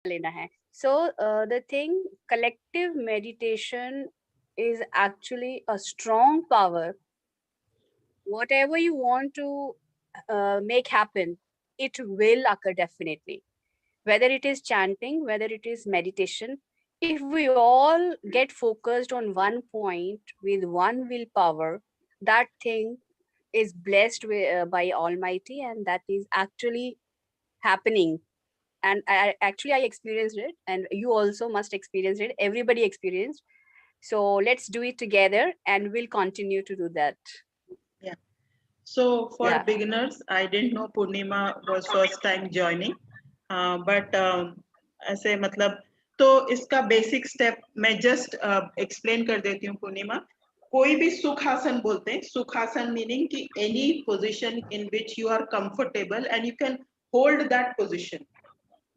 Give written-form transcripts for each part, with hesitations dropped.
लेना है. So the thing, collective meditation is actually a strong power. Whatever you want to make happen, it will occur definitely. Whether it is chanting, whether it is meditation, if we all get focused on one point with one willpower, that thing is blessed by Almighty, and that is actually happening. And I experienced it, and you also must experience it. Everybody experienced. So let's do it together, and we'll continue to do that. Yeah. So for Yeah. beginners, I didn't know Purnima was first time joining, but ऐसे मतलब तो इसका basic step मैं just explain कर देती हूँ पूर्णिमा. कोई भी सुखासन बोलते हैं. सुखासन मीनिंग कि any position in which you are comfortable and you can hold that position.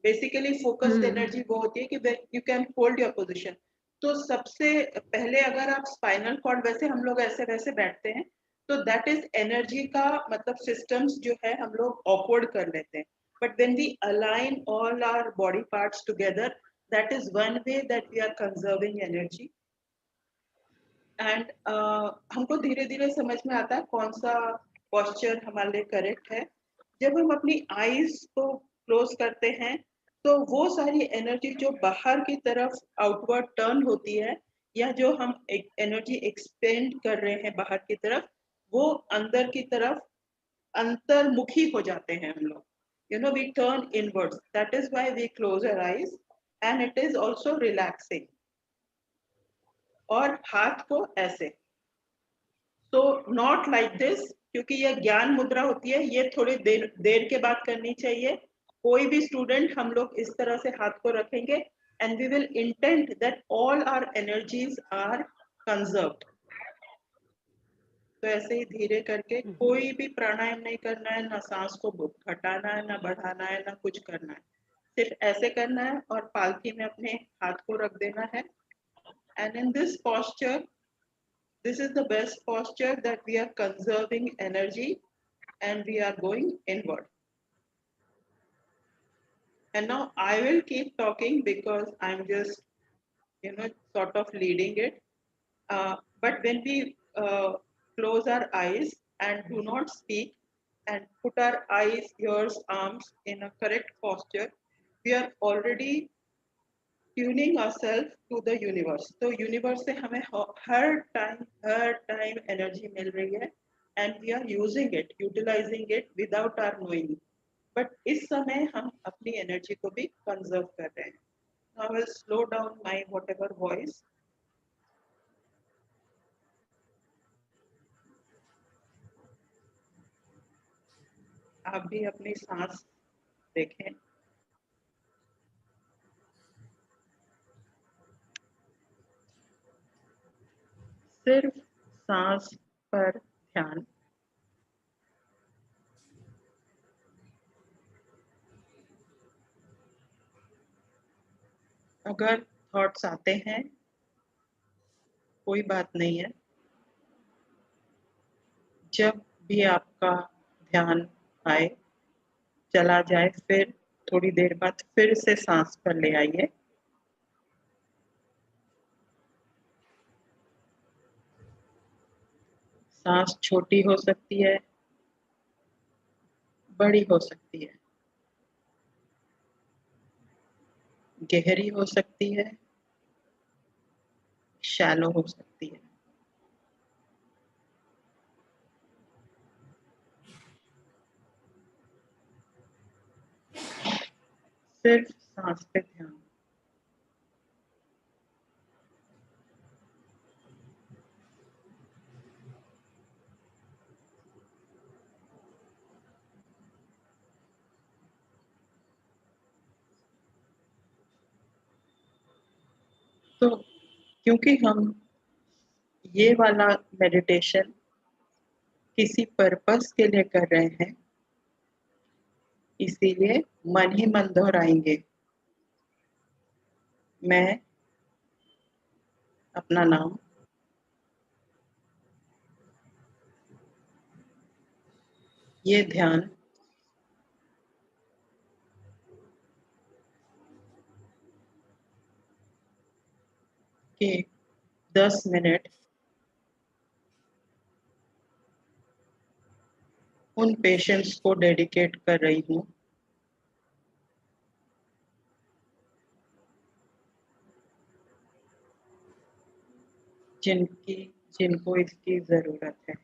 Basically focused energy वो होती है कि you can hold your position. तो सबसे पहले अगर आप स्पाइनल कॉर्ड, वैसे हम लोग ऐसे वैसे बैठते हैं, तो दैट इज एनर्जी का मतलब सिस्टम्स जो है हम लोग ऑकवर्ड कर लेते हैं. But when we align all our body parts together, that is one way that we are conserving energy. And हमको धीरे धीरे समझ में आता है कौन सा पोस्चर हमारे लिए करेक्ट है. जब हम अपनी आईज को क्लोज करते हैं, तो वो सारी एनर्जी जो बाहर की तरफ आउटवर्ड टर्न होती है, या जो हम एनर्जी एक्सपेंड कर रहे हैं बाहर की तरफ, वो अंदर की तरफ अंतर्मुखी हो जाते हैं हम लोग. You know, we turn inwards. That is why we close our eyes, and it is also relaxing. और हाथ को ऐसे, तो नॉट लाइक दिस, क्योंकि ये ज्ञान मुद्रा होती है, ये थोड़ी देर के बाद करनी चाहिए. कोई भी स्टूडेंट हम लोग इस तरह से हाथ को रखेंगे, and we will intent that all our energies are conserved. तो ऐसे ही धीरे करके कोई भी प्राणायाम नहीं करना है, ना सांस को घटाना है, ना बढ़ाना है, ना कुछ करना है. सिर्फ ऐसे करना है और पालथी में अपने हाथ को रख देना है. And in this posture, this is the best posture that we are conserving energy and we are going inward. And now I will keep talking because I'm just, you know, sort of leading it. But when we close our eyes and do not speak and put our eyes, ears, arms in a correct posture, we are already tuning ourselves to the universe. तो universe से हमें हर time energy मिल रही है, and we are using it, utilizing it without our knowing. But इस समय हम अपनी एनर्जी को भी कंजर्व कर रहे हैं. Now I will slow down my whatever voice. आप भी अपनी सांस देखें. सिर्फ सांस पर ध्यान. अगर थॉट्स आते हैं, कोई बात नहीं है. जब भी आपका ध्यान आए, चला जाए, फिर थोड़ी देर बाद फिर से सांस पर ले आइए. सांस छोटी हो सकती है, बड़ी हो सकती है, गहरी हो सकती है, शैलो हो सकती है. सिर्फ सांस पे ध्यान. तो क्योंकि हम ये वाला मेडिटेशन किसी पर्पस के लिए कर रहे हैं, इसीलिए मन ही मन दोहराएंगे. मैं, अपना नाम, ये ध्यान कि 10 मिनट उन पेशेंट्स को डेडिकेट कर रही हूँ जिनको इसकी जरूरत है।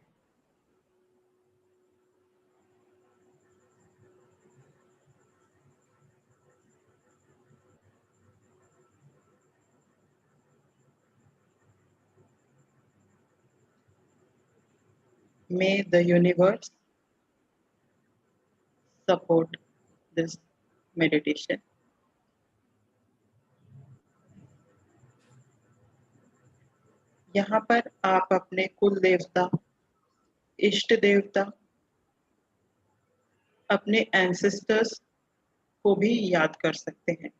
May the universe support this meditation. यहाँ पर आप अपने कुल देवता, इष्ट देवता, अपने एंसेस्टर्स को भी याद कर सकते हैं,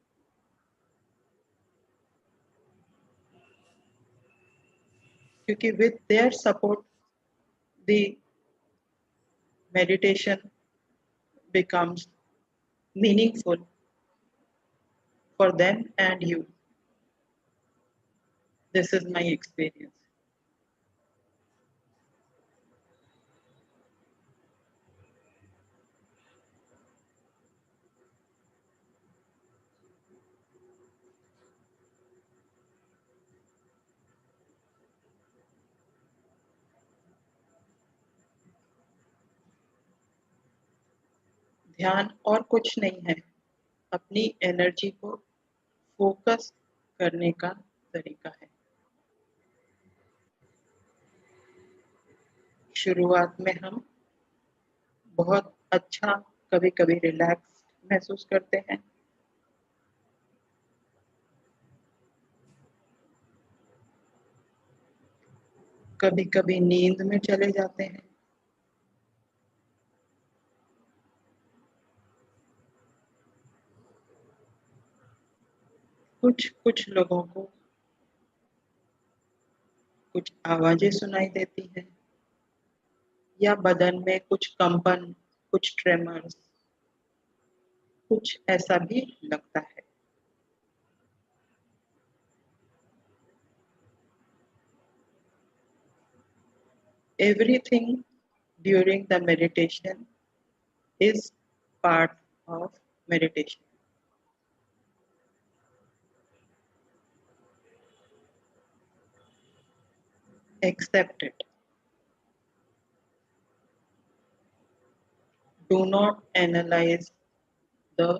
क्योंकि with their support the meditation becomes meaningful for them and you. This is my experience. ध्यान और कुछ नहीं है, अपनी एनर्जी को फोकस करने का तरीका है। शुरुआत में हम बहुत अच्छा, कभी कभी रिलैक्स महसूस करते हैं, कभी कभी नींद में चले जाते हैं, कुछ लोगों को कुछ आवाजें सुनाई देती हैं या बदन में कुछ कंपन, कुछ ट्रेमर्स, कुछ ऐसा भी लगता है। Everything during the meditation is part of meditation. Accept it. Do not analyze the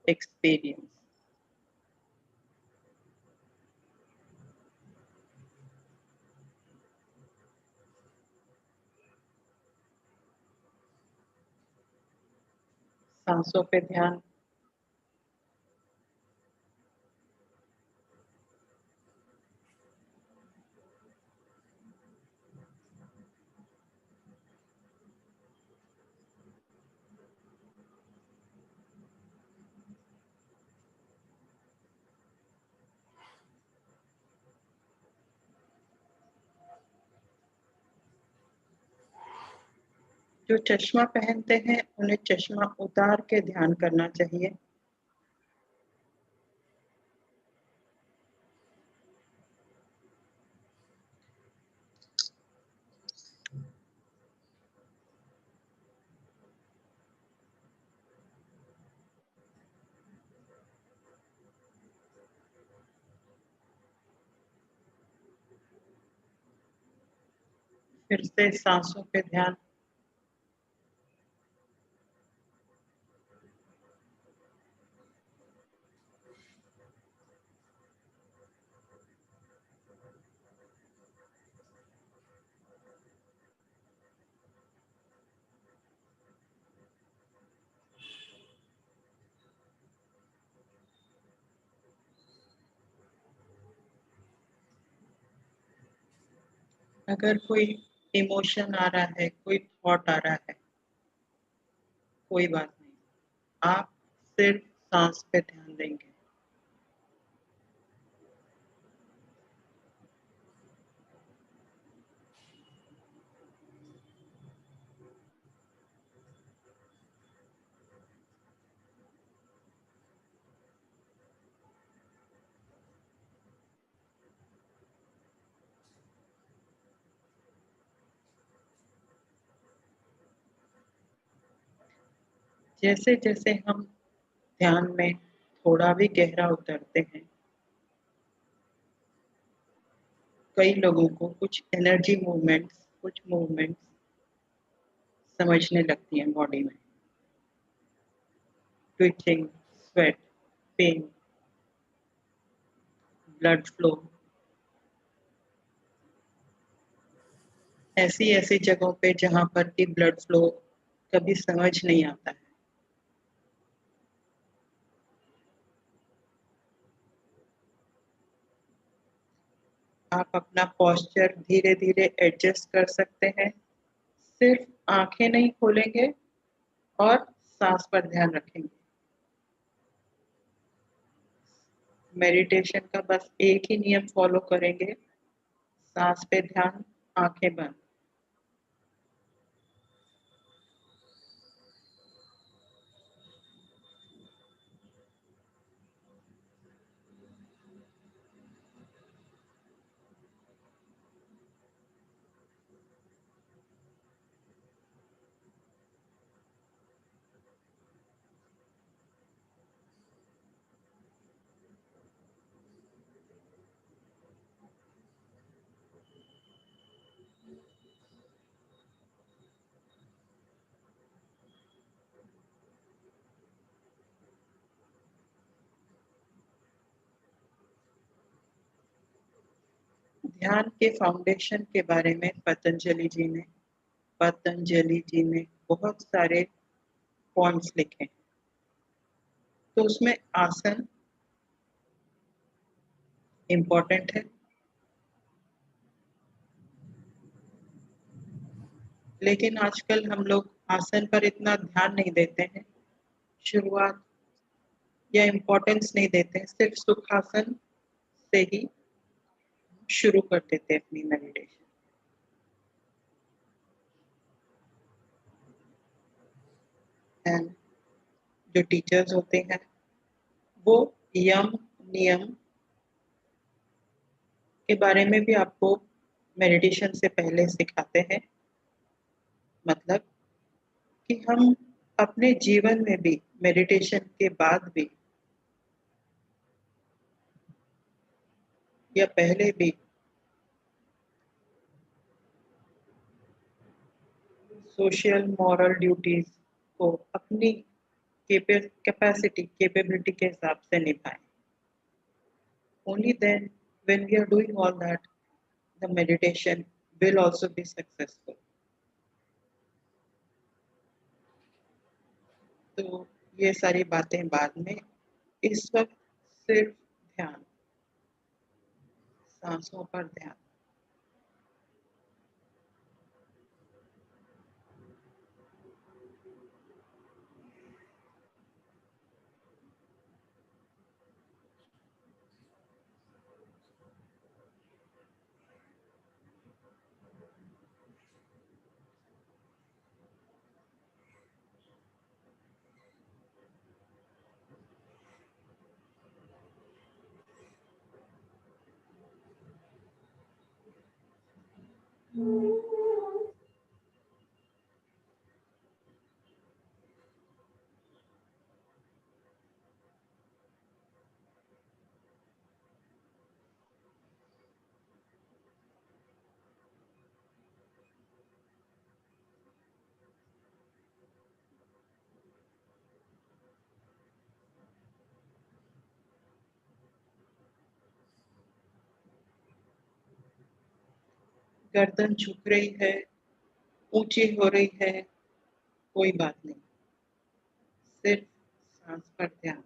experience. सांसों पे ध्यान, जो चश्मा पहनते हैं उन्हें चश्मा उतार के ध्यान करना चाहिए। फिर से सांसों पे ध्यान, अगर कोई इमोशन आ रहा है, कोई थॉट आ रहा है, कोई बात नहीं, आप सिर्फ सांस पे ध्यान देंगे। जैसे जैसे हम ध्यान में थोड़ा भी गहरा उतरते हैं, कई लोगों को कुछ एनर्जी मूवमेंट्स, कुछ मूवमेंट्स समझने लगती हैं बॉडी में। Twitching, sweat, pain, blood flow, ऐसी ऐसी जगहों पे जहाँ पर कि ब्लड फ्लो कभी समझ नहीं आता है। आप अपना पोस्चर धीरे धीरे एडजस्ट कर सकते हैं। सिर्फ आंखें नहीं खोलेंगे और सांस पर ध्यान रखेंगे। मेडिटेशन का बस एक ही नियम फॉलो करेंगे, सांस पे ध्यान, आंखें बंद। ध्यान के फाउंडेशन के बारे में पतंजलि जी ने बहुत सारे पॉइंट्स लिखे। तो उसमें आसन इम्पोर्टेंट है, लेकिन आजकल हम लोग आसन पर इतना ध्यान नहीं देते हैं, शुरुआत या इम्पोर्टेंस नहीं देते हैं, सिर्फ सुखासन से ही शुरू कर देते हैं अपनी मेडिटेशन। एंड जो टीचर्स होते हैं वो यम नियम के बारे में भी आपको मेडिटेशन से पहले सिखाते हैं। मतलब कि हम अपने जीवन में भी मेडिटेशन के बाद भी या पहले भी सोशल मॉरल ड्यूटीज को अपनी कैपेबिलिटी के हिसाब से निभाएं। Only then, when we are doing all that, the meditation will also be successful. तो ये सारी बातें बाद में, इस वक्त सिर्फ ध्यान, सांसों पर ध्यान। गर्दन झुक रही है, ऊंची हो रही है, कोई बात नहीं, सिर्फ सांस पर ध्यान।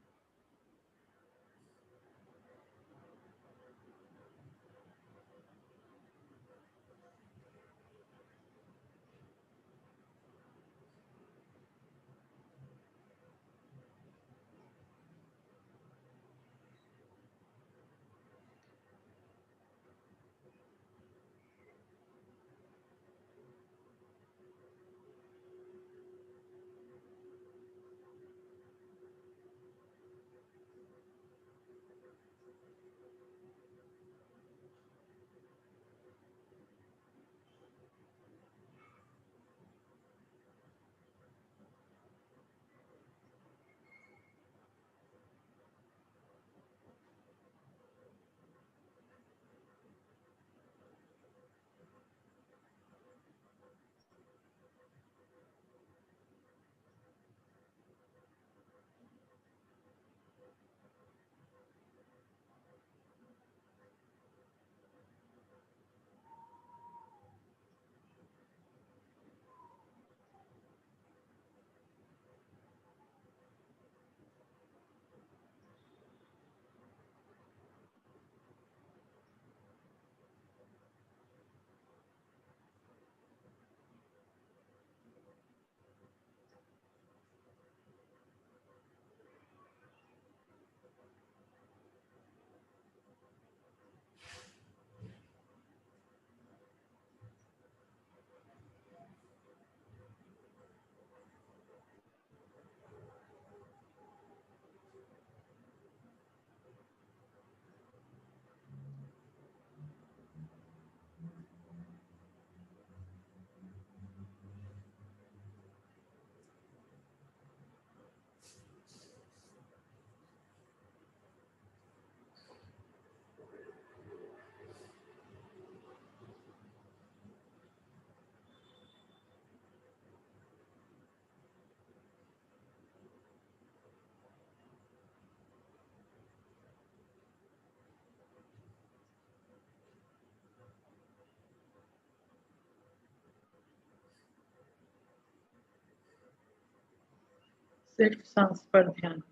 सिर्फ सांस पर ध्यान।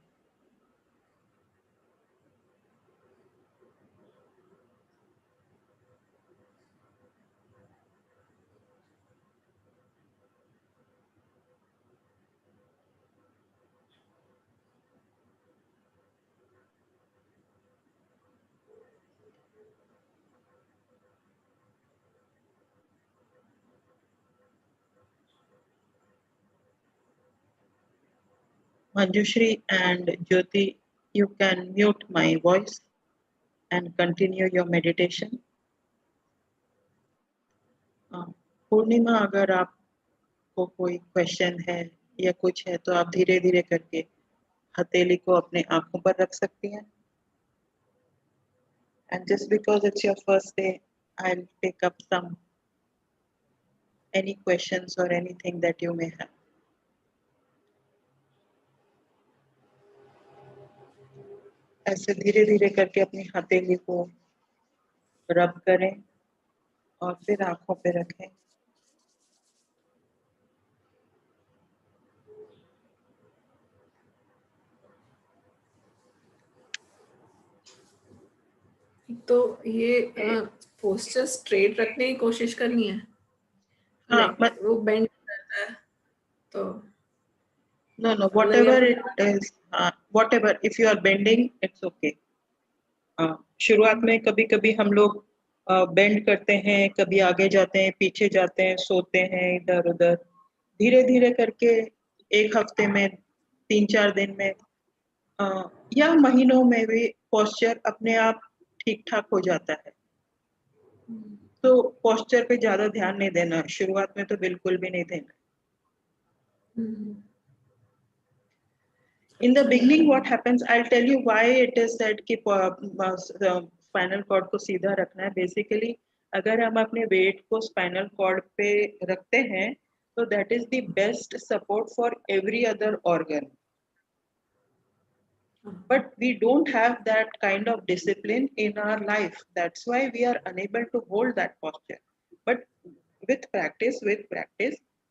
Manjushri and Jyoti, you can mute my voice and continue your meditation. पूर्णिमा, अगर आपको कोई क्वेश्चन है या कुछ है तो आप धीरे धीरे करके हथेली को अपने आंखों पर रख सकती हैं. And just because it's your first day, I'll pick up any questions or anything that you may have. ऐसे धीरे धीरे करके अपनी हथेली को रब करें और फिर आंखों पे रखें. तो ये पोस्चर स्ट्रेट रखने की कोशिश करनी है. हाँ, वो बेंड करता है तो no, whatever it is, whatever, if you are bending, it's okay. शुरुआत में कभी कभी हम लोग बेंड करते हैं, कभी आगे जाते हैं, पीछे जाते हैं, सोते हैं इधर उधर. धीरे धीरे करके एक हफ्ते में, 3-4 दिन में या महीनों में भी पोस्चर अपने आप ठीक ठाक हो जाता है. तो पोस्चर पे ज्यादा ध्यान नहीं देना, शुरुआत में तो बिल्कुल भी नहीं देना. In the beginning, what happens, I'll tell you why it is said कि spinal cord को सीधा रखना है. Basically, अगर हम अपने weight को spinal cord पे रखते हैं, तो that is the best support for every other organ. But we don't have that kind of discipline in our life. That's why we are unable to hold that posture. But with practice,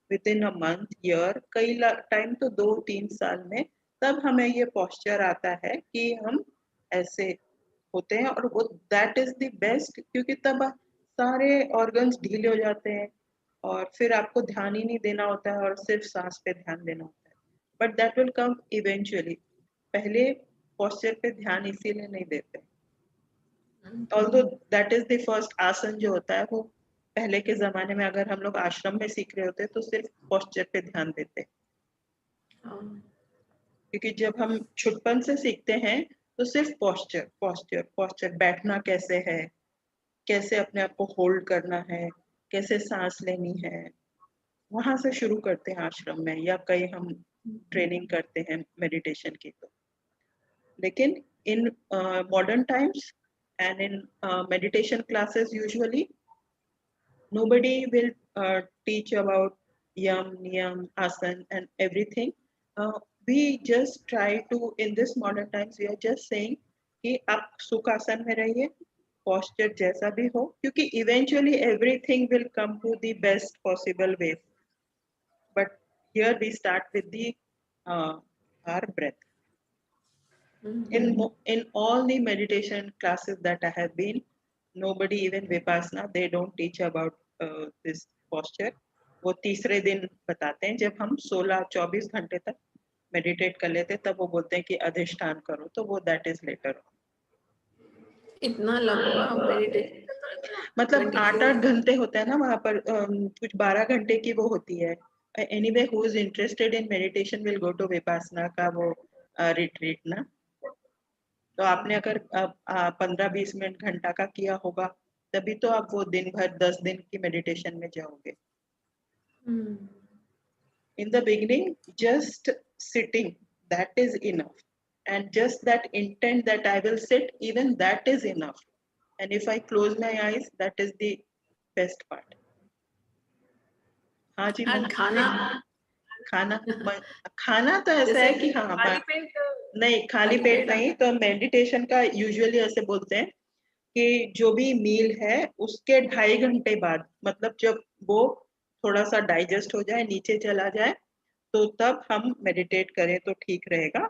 within a month, year, कई time तो 2-3 साल में तब हमें ये posture आता है कि हम ऐसे होते हैं. और वो that is the best, क्योंकि तब सारे organs ढीले हो जाते हैं और फिर आपको ध्यान ही नहीं देना होता है और सिर्फ सांस पे ध्यान देना होता है. But that will come eventually. पहले posture पे ध्यान इसीलिए नहीं देते. Although that is the first आसन जो होता है, वो पहले के जमाने में अगर हम लोग आश्रम में सीख रहे होते तो सिर्फ posture पे ध्यान देते. क्योंकि जब हम छुटपन से सीखते हैं तो सिर्फ posture, बैठना कैसे है, कैसे अपने आप को होल्ड करना है, कैसे सांस लेनी है, वहां से शुरू करते हैं आश्रम में या कहीं हम ट्रेनिंग करते हैं मेडिटेशन की. तो लेकिन in modern times and in meditation classes, usually nobody will teach about yam, niyam, asan and everything. We just try to, in this modern times, we are just saying कि आप सुखासन में रहिए, posture जैसा भी हो, क्योंकि eventually everything will come to the best possible way. But here we start with the our breath. In all the meditation classes that I have been, nobody, even Vipassana, they don't teach about this posture. वो तीसरे दिन बताते हैं, जब हम 16-24 घंटे तक meditate कर लेते तब वो बोलते हैं कि अधिष्ठान करो, तो वो that is later on. इतना लंबा मेडिटेशन मतलब 8-8 घंटे होता है ना वहाँ पर, कुछ 12 घंटे की वो होती है. Anyway, who is interested in meditation will go to Vipassana का वो retreat ना. तो आपने अगर 15-20 मिनट घंटा का किया होगा तभी तो आप वो दिन भर 10 दिन की मेडिटेशन में जाओगे. In the beginning, just sitting, that is enough. And just that intent that I will sit, even that is enough. And if I close my eyes, that is the best part. हाँ जी. खाना तो ऐसा है कि हाँ, नहीं खाली पेट नहीं. तो मेडिटेशन का यूजुअली ऐसे बोलते हैं कि जो भी मील है उसके 2.5 घंटे बाद, मतलब जब वो थोड़ा सा डाइजेस्ट हो जाए, नीचे चला जाए, तो तब हम मेडिटेट करें तो ठीक रहेगा।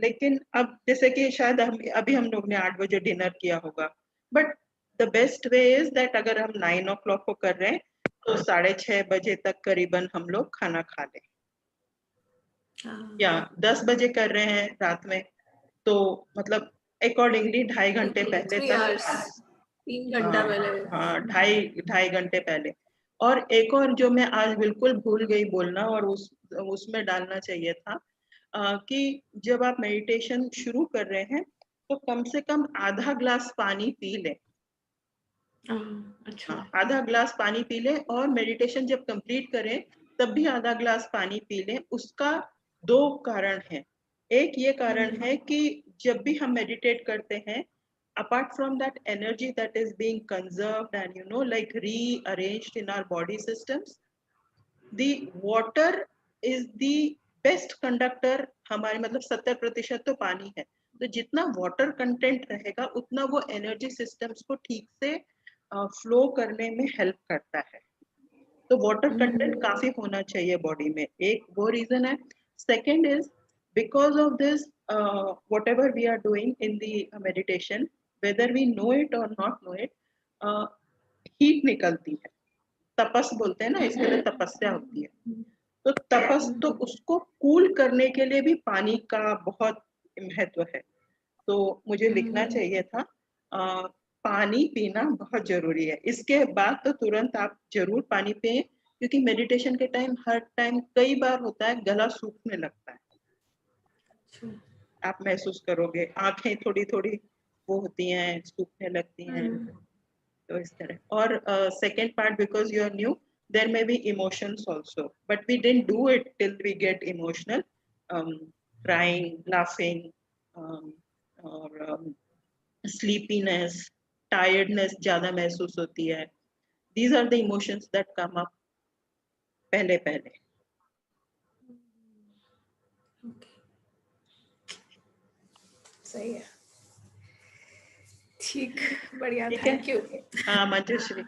लेकिन अब जैसे कि शायद अभी हम लोग ने 8 बजे डिनर किया होगा, but the best way is that अगर हम 9 o'clock को कर रहे हैं तो 6:30 बजे तक करीबन हम लोग खाना खा लें, या 10 बजे कर रहे हैं रात में तो मतलब अकॉर्डिंगली 2.5 घंटे पहले 3 तक hours, 3 घंटा पहले। हाँ 2.5 घंटे पहले। और एक और जो मैं आज बिल्कुल भूल गई बोलना और उसमें डालना चाहिए था, कि जब आप मेडिटेशन शुरू कर रहे हैं तो कम से कम आधा ग्लास पानी पी लें। अच्छा। आधा ग्लास पानी पी लें, और मेडिटेशन जब कंप्लीट करें तब भी आधा ग्लास पानी पी लें। उसका 2 कारण है। एक ये कारण है कि जब भी हम मेडिटेट करते हैं, apart from that energy that is being conserved and like rearranged in our body systems, the water is the best conductor। हमारे मतलब 70% तो पानी है, तो जितना वाटर कंटेंट रहेगा उतना वो एनर्जी सिस्टम्स को ठीक से फ्लो करने में हेल्प करता है। तो वाटर कंटेंट काफी होना चाहिए बॉडी में, एक वो रीजन है। Second is because of this whatever we are doing in the meditation, whether we know it or not know it, heat निकलती है। तपस बोलते हैं ना, इसके लिए तपस्या होती है। तो तपस, तो उसको कूल करने के लिए भी पानी का बहुत महत्व है। तो मुझे लिखना चाहिए था, पानी पीना बहुत जरूरी है। इसके बाद तो तुरंत आप जरूर पानी पिए, क्योंकि मेडिटेशन के टाइम हर टाइम कई बार होता है गला सूखने लगता है। आप महसूस करोगे आंखें थोड़ी थोड़ी वो होती हैं, सूखने लगती हैं, तो इस तरह। और second part, because you are new, there may be emotions also, but we didn't do it till we get emotional, crying, laughing, or sleepiness, tiredness ज्यादा महसूस होती है। These are the emotions that come up पहले पहले। सही है, ठीक, बढ़िया, ठीक है। Thank you. हाँ मंजुश्री,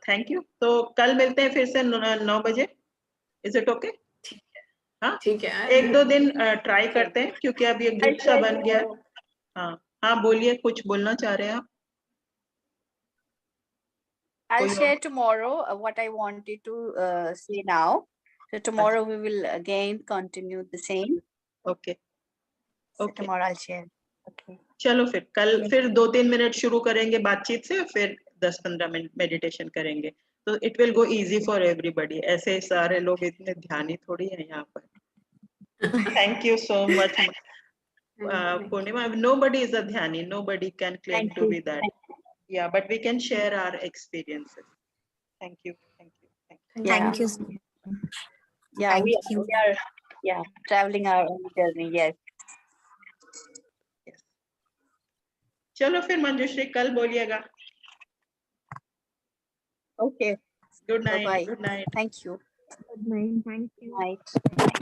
थैंक यू। तो कल मिलते हैं फिर से 9 बजे। Is it okay? हाँ ठीक है, 1-2 दिन ट्राई करते हैं, क्योंकि अब ये ग्रुप सा बन गया। हाँ हाँ बोलिए, कुछ बोलना चाह रहे हैं आप? I'll share tomorrow what I wanted to say now. So tomorrow we will again continue the same. Okay. So tomorrow I'll share. Okay. चलो फिर कल फिर 2-3 मिनट शुरू करेंगे बातचीत से, फिर 10-15 मिनट मेडिटेशन करेंगे, तो it will go easy for everybody. ऐसे सारे लोग इतने ध्यानी थोड़ी हैं यहाँ पर। Thank you so much Purnima. Nobody is a dhyani, nobody can claim to be that. Yeah, but we can share our experiences. Thank you. Thank you. Yeah, we Thank you. are traveling our own journey. Yes. चलो फिर मंजुश्री कल बोलिएगा। Okay. Good night. Bye-bye. Good night. Thank you. Good night. Thank you. Night.